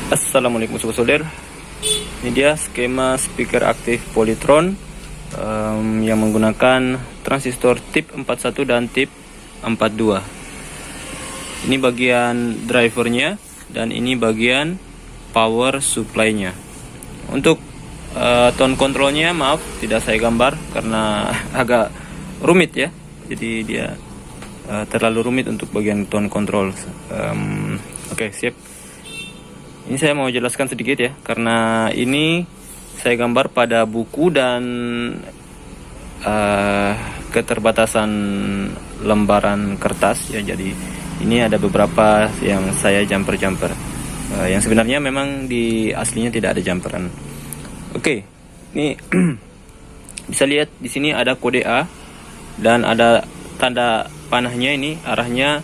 Assalamualaikum sobat solder. Ini dia skema speaker aktif Polytron yang menggunakan transistor tip 41 dan tip 42. Ini bagian drivernya dan ini bagian power supply-nya. Untuk tone controlnya maaf tidak saya gambar karena agak rumit ya. Jadi dia terlalu rumit untuk bagian tone control. Oke, siap. Ini saya mau jelaskan sedikit ya, karena ini saya gambar pada buku dan keterbatasan lembaran kertas ya. Jadi ini ada beberapa yang saya jumper. Yang sebenarnya memang di aslinya tidak ada jumperan. Oke, ini bisa lihat di sini ada kode A dan ada tanda panahnya, ini arahnya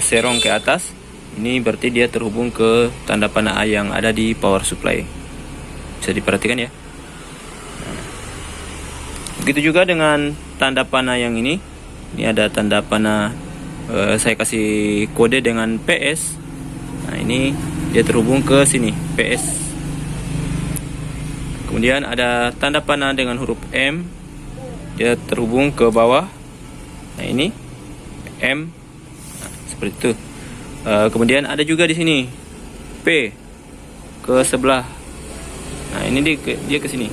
serong ke atas. Ini berarti dia terhubung ke tanda panah A yang ada di power supply. Bisa diperhatikan ya. Begitu juga dengan tanda panah yang ini. Ini ada tanda panah, saya kasih kode dengan PS. Nah, ini dia terhubung ke sini, PS. Kemudian ada tanda panah dengan huruf M. Dia terhubung ke bawah. Nah, ini M. Nah, seperti itu. Kemudian ada juga di sini P ke sebelah. Nah, ini dia ke sini.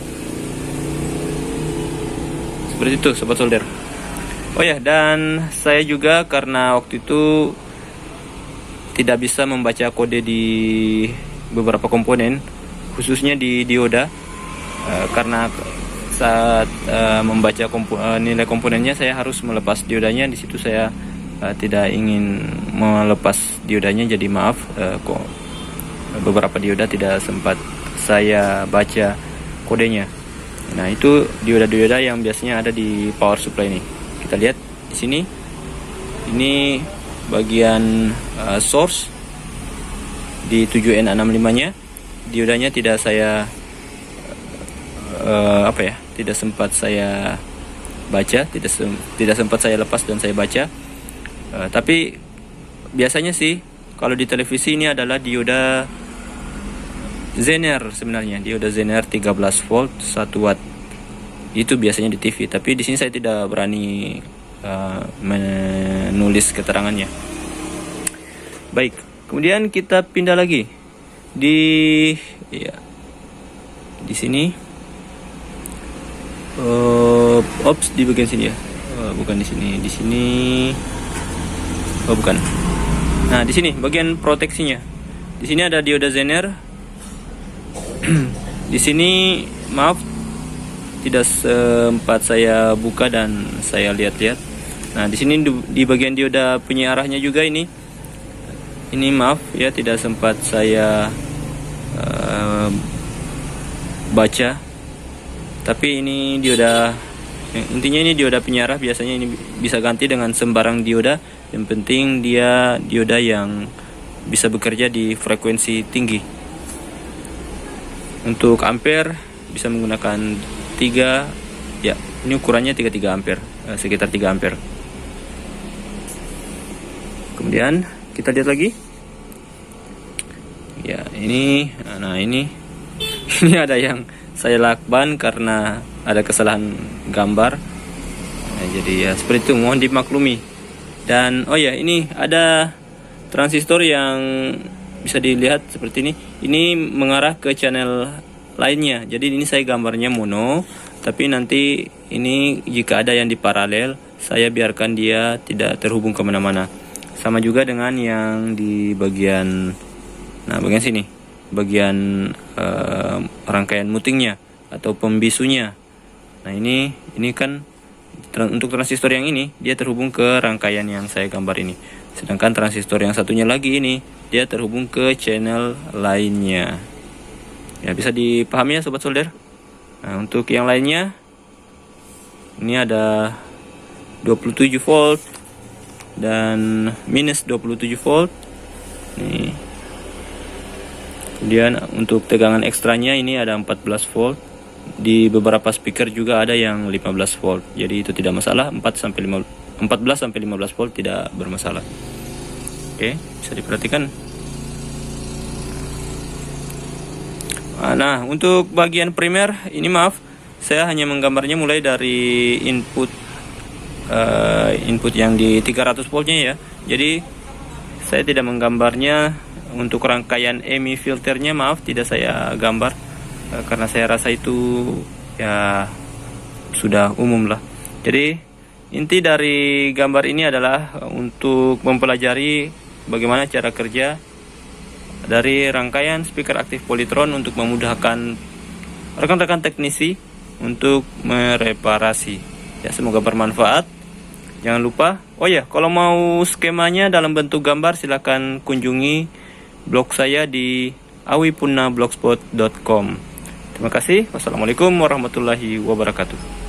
Seperti itu sobat solder. Oh ya, dan saya juga karena waktu itu tidak bisa membaca kode di beberapa komponen, khususnya di dioda, karena saat membaca nilai komponennya saya harus melepas diodanya. Di situ saya tidak ingin melepas diodanya, jadi maaf kok beberapa dioda tidak sempat saya baca kodenya. Nah, itu dioda-dioda yang biasanya ada di power supply ini. Kita lihat di sini. Ini bagian source di 7N65-nya. Diodanya tidak saya tidak sempat saya baca, tidak sempat saya lepas dan saya baca. Tapi biasanya sih kalau di televisi ini adalah dioda Zener, sebenarnya dioda Zener 13 volt 1 watt. Itu biasanya di TV, tapi di sini saya tidak berani menulis keterangannya. Baik, kemudian kita pindah lagi di sini. Ops, di bagian sini ya. Bukan di sini. Di sini. Oh, bukan. Nah, di sini bagian proteksinya. Di sini ada dioda Zener. Di sini maaf tidak sempat saya buka dan saya lihat-lihat. Nah, di sini di bagian dioda penyiarahnya juga ini. Ini maaf ya, tidak sempat saya baca. Tapi ini dioda, intinya ini dioda penyiarah, biasanya ini bisa ganti dengan sembarang dioda. Yang penting dia dioda yang bisa bekerja di frekuensi tinggi. Untuk ampere bisa menggunakan 3, ya ini ukurannya 33 ampere, sekitar 3 ampere. Kemudian kita lihat lagi. Ya, ini ini ada yang saya lakban karena ada kesalahan gambar. Nah, jadi ya seperti itu, mohon dimaklumi. Dan oh ya, ini ada transistor yang bisa dilihat seperti ini. Ini mengarah ke channel lainnya. Jadi ini saya gambarnya mono, tapi nanti ini jika ada yang di paralel, saya biarkan dia tidak terhubung kemana-mana. Sama juga dengan yang di bagian, nah bagian sini, bagian rangkaian mutingnya atau pembisunya. Nah, ini kan untuk transistor yang ini dia terhubung ke rangkaian yang saya gambar ini. Sedangkan transistor yang satunya lagi ini dia terhubung ke channel lainnya. Ya, bisa dipahami ya sobat solder. Nah, untuk yang lainnya ini ada 27 volt dan minus 27 volt. Nih. Kemudian untuk tegangan ekstranya ini ada 14 volt. Di beberapa speaker juga ada yang 15 volt. Jadi itu tidak masalah, 14 sampai 15 volt tidak bermasalah. Oke, bisa diperhatikan. Nah, untuk bagian primer ini maaf, saya hanya menggambarnya mulai dari input yang di 300 voltnya ya. Jadi saya tidak menggambarnya untuk rangkaian EMI filternya, maaf, tidak saya gambar karena saya rasa itu ya sudah umum lah. Jadi inti dari gambar ini adalah untuk mempelajari bagaimana cara kerja dari rangkaian speaker aktif Polytron untuk memudahkan rekan-rekan teknisi untuk mereparasi. Ya, semoga bermanfaat. Jangan lupa, oh ya, kalau mau skemanya dalam bentuk gambar silahkan kunjungi blog saya di awipunnablogspot.com. Terima kasih. Wassalamualaikum warahmatullahi wabarakatuh.